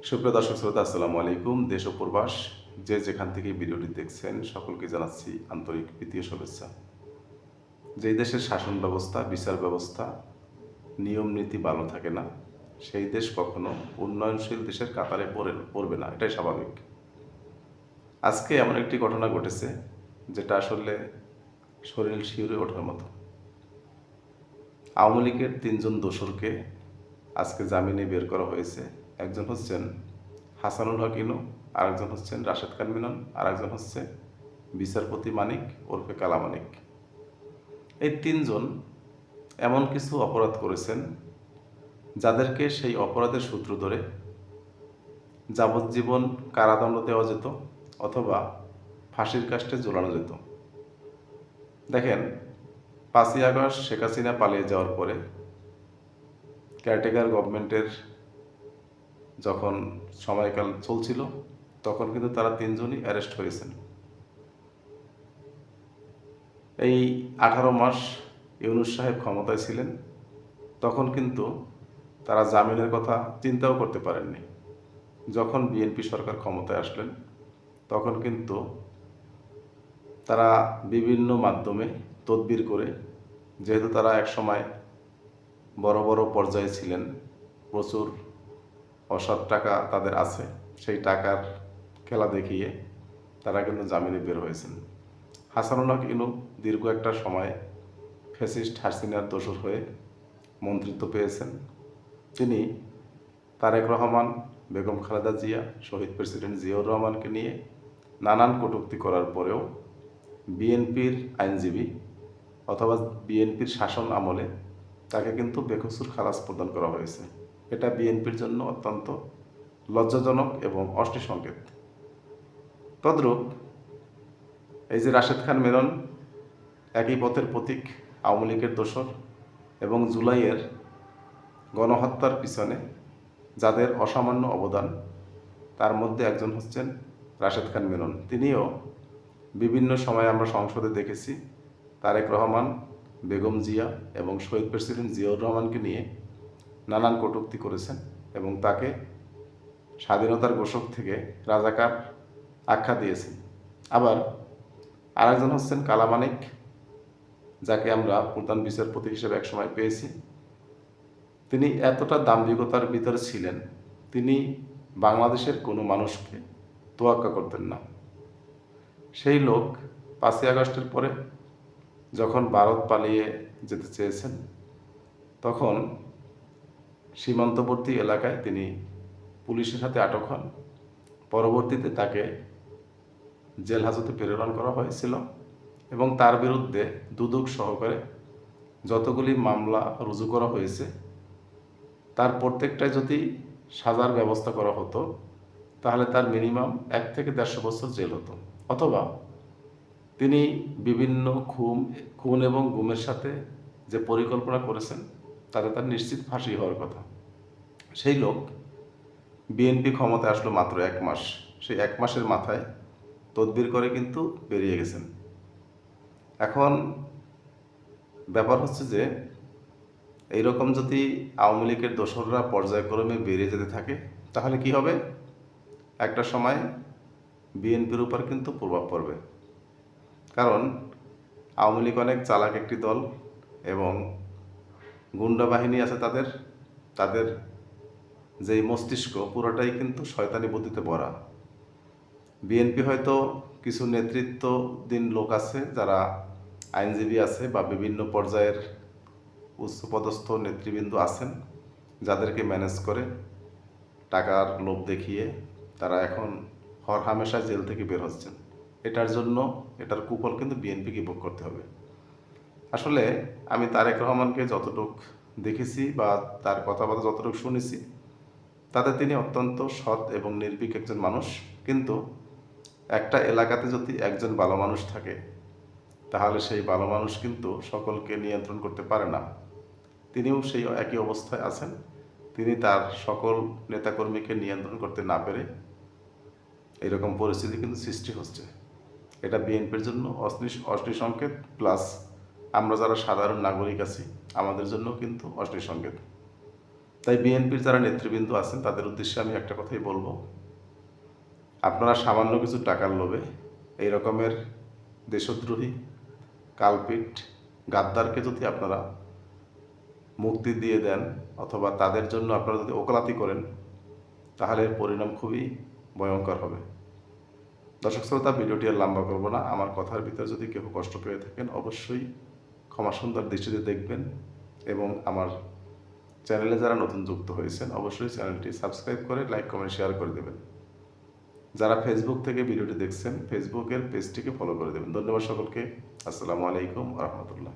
সুপ্রিয় দর্শক শ্রোতা, আসসালামু আলাইকুম। দেশ ও প্রবাস যে যেখান থেকে ভিডিওটি দেখছেন সকলকে জানাচ্ছি আন্তরিক প্রীতি ও শুভেচ্ছা। যেই দেশের শাসন ব্যবস্থা, বিচার ব্যবস্থা, নিয়ম নীতি ভালো থাকে না, সেই দেশ কখনো উন্নয়নশীল দেশের কাতারে পড়বে না, এটাই স্বাভাবিক। আজকে এমন একটি ঘটনা ঘটেছে যেটা আসলে শরীর শিউরে ওঠার মতো। আওয়ামী লীগের ৩ জন দোসরকে আজকে জামিনে বের করা হয়েছে। একজন হচ্ছেন হাসানুল হক ইনু, আরেকজন হচ্ছেন রাশেদ খান মিলন, আরেকজন হচ্ছে বিচারপতি মানিক ওরফে কালা মানিক। এই ৩ জন এমন কিছু অপরাধ করেছেন যাদেরকে সেই অপরাধের সূত্র ধরে যাবজ্জীবন কারাদণ্ড দেওয়া যেত অথবা ফাঁসির কাস্টে ঝোলানো যেত। দেখেন, ৫ই আগস্ট শেখ হাসিনা পালিয়ে যাওয়ার পরে কেয়ারটেকার গভর্নমেন্টের যখন সময়কাল চলছিল তখন কিন্তু তারা ৩ জনই অ্যারেস্ট হয়েছেন। এই ১৮ মাস ইউনূস সাহেব ক্ষমতায় ছিলেন, তখন কিন্তু তারা জামিনের কথা চিন্তাও করতে পারেননি। যখন বিএনপি সরকার ক্ষমতায় আসলেন তখন কিন্তু তারা বিভিন্ন মাধ্যমে তদবির করে, যেহেতু তারা একসময় বড় বড় পর্যায়ে ছিলেন, প্রচুর অসৎ টাকা তাদের আছে, সেই টাকার খেলা দেখিয়ে তারা কিন্তু জামিনে বের হয়েছেন। হাসানুল হক ইনু দীর্ঘ একটা সময় ফ্যাসিস্ট হাসিনার দোসর হয়ে মন্ত্রিত্ব পেয়েছেন। তিনি তারেক রহমান, বেগম খালেদা জিয়া, শহীদ প্রেসিডেন্ট জিয়াউর রহমানকে নিয়ে নানান কটূক্তি করার পরেও বিএনপির আইনজীবী অথবা বিএনপির শাসন আমলে তাকে কিন্তু বেকসুর খালাস প্রদান করা হয়েছে। এটা বিএনপির জন্য অত্যন্ত লজ্জাজনক এবং অশ্লীল সংকেত। তদ্রূপ এই যে রাশেদ খান মেনন একই পথের প্রতীক, আওয়ামী লীগের দোসর, এবং জুলাইয়ের গণহত্যার পিছনে যাদের অসামান্য অবদান তার মধ্যে একজন হচ্ছেন রাশেদ খান মেনন। তিনিও বিভিন্ন সময়ে আমরা সংসদে দেখেছি তারেক রহমান, বেগম জিয়া এবং শহীদ প্রেসিডেন্ট জিয়াউর রহমানকে নিয়ে নানান কটূক্তি করেছেন এবং তাকে স্বাধীনতার ঘোষক থেকে রাজাকার আখ্যা দিয়েছেন। আবার আরেকজন হচ্ছেন কালা মানিক, যাকে আমরা প্রধান বিচারপতি হিসেবে একসময় পেয়েছি। তিনি এতটা দাম্ভিকতার ভিতরে ছিলেন, তিনি বাংলাদেশের কোনো মানুষকে তোয়াক্কা করতেন না। সেই লোক ৫ই আগস্টের পরে যখন ভারত পালিয়ে যেতে চেয়েছেন, তখন সীমান্তবর্তী এলাকায় তিনি পুলিশের হাতে আটক হন। পরবর্তীতে তাকে জেল হাজতে প্রেরণ করা হয়েছিল এবং তার বিরুদ্ধে দুদক সহকারে যতগুলি মামলা রুজু করা হয়েছে তার প্রত্যেকটায় যদি সাজার ব্যবস্থা করা হতো তাহলে তার মিনিমাম ১ থেকে ১৫০ বছর জেল হতো, অথবা তিনি বিভিন্ন খুন এবং গুমের সাথে যে পরিকল্পনা করেছেন তাতে তার নিশ্চিত ফাঁসি হওয়ার কথা। সেই লোক বিএনপি ক্ষমতায় আসলো মাত্র ১ মাস, সেই ১ মাসের মাথায় তদবির করে কিন্তু বেরিয়ে গেছেন। এখন ব্যাপার হচ্ছে যে এইরকম যদি আওয়ামী লীগের দোসররা পর্যায়ক্রমে বেরিয়ে যেতে থাকে তাহলে কি হবে? একটা সময় বিএনপির উপর কিন্তু প্রভাব পড়বে। কারণ আওয়ামী লীগ অনেক চালাক একটি দল এবং গুন্ডা বাহিনী আছে তাদের তাদের যেই মস্তিষ্ক পুরোটাই কিন্তু শয়তানি বুদ্ধিতে ভরা। বিএনপি হয়তো কিছু নেতৃত্বদিন লোক আছে যারা আইনজীবী আছে বা বিভিন্ন পর্যায়ের উচ্চপদস্থ নেতৃবৃন্দ আছেন যাদেরকে ম্যানেজ করে টাকার লোভ দেখিয়ে তারা এখন হরহামেশা জেল থেকে বের হচ্ছেন। এটার কুফল কিন্তু বিএনপিকে ভোগ করতে হবে। আসলে আমি তারেক রহমানকে যতটুক দেখেছি বা তার কথাবার্তা যতটুকু শুনেছি তাতে তিনি অত্যন্ত সৎ এবং নির্ভীক একজন মানুষ, কিন্তু একটা এলাকাতে যদি একজন ভালো মানুষ থাকে তাহলে সেই ভালো মানুষ কিন্তু সকলকে নিয়ন্ত্রণ করতে পারে না। তিনিও সেই একই অবস্থায় আছেন। তিনি তার সকল নেতাকর্মীকে নিয়ন্ত্রণ করতে না পেরে এরকম পরিস্থিতি কিন্তু সৃষ্টি হচ্ছে। এটা বিএনপির জন্য অশ্লীল সংকেত, প্লাস আমরা যারা সাধারণ নাগরিক আছি আমাদের জন্য কিন্তু অশ্লীল সংকেত। তাই বিএনপির যারা নেতৃবৃন্দ আছেন তাদের উদ্দেশ্যে আমি একটা কথাই বলবো, আপনারা সামান্য কিছু টাকার লোভে এই রকমের দেশদ্রোহী, কালপিট, গাদ্দারকে যদি আপনারা মুক্তি দিয়ে দেন অথবা তাদের জন্য আপনারা যদি ওকালতি করেন, তাহলে এর পরিণাম খুবই ভয়ঙ্কর হবে। দর্শক শ্রোতা, ভিডিওটি আর লম্বা করবো না। আমার কথার ভিতরে যদি কেউ কষ্ট পেয়ে থাকেন অবশ্যই ক্ষমা সুন্দর দৃষ্টিতে দেখবেন, এবং আমার চ্যানেলে যারা নতুন যুক্ত হয়েছেন অবশ্যই চ্যানেলটি সাবস্ক্রাইব করে লাইক, কমেন্ট, শেয়ার করে দেবেন। যারা ফেসবুক থেকে ভিডিওটি দেখছেন ফেসবুকের পেজটিকে ফলো করে দেবেন। ধন্যবাদ সকলকে। আসসালামু আলাইকুম রহমতুল্লাহ।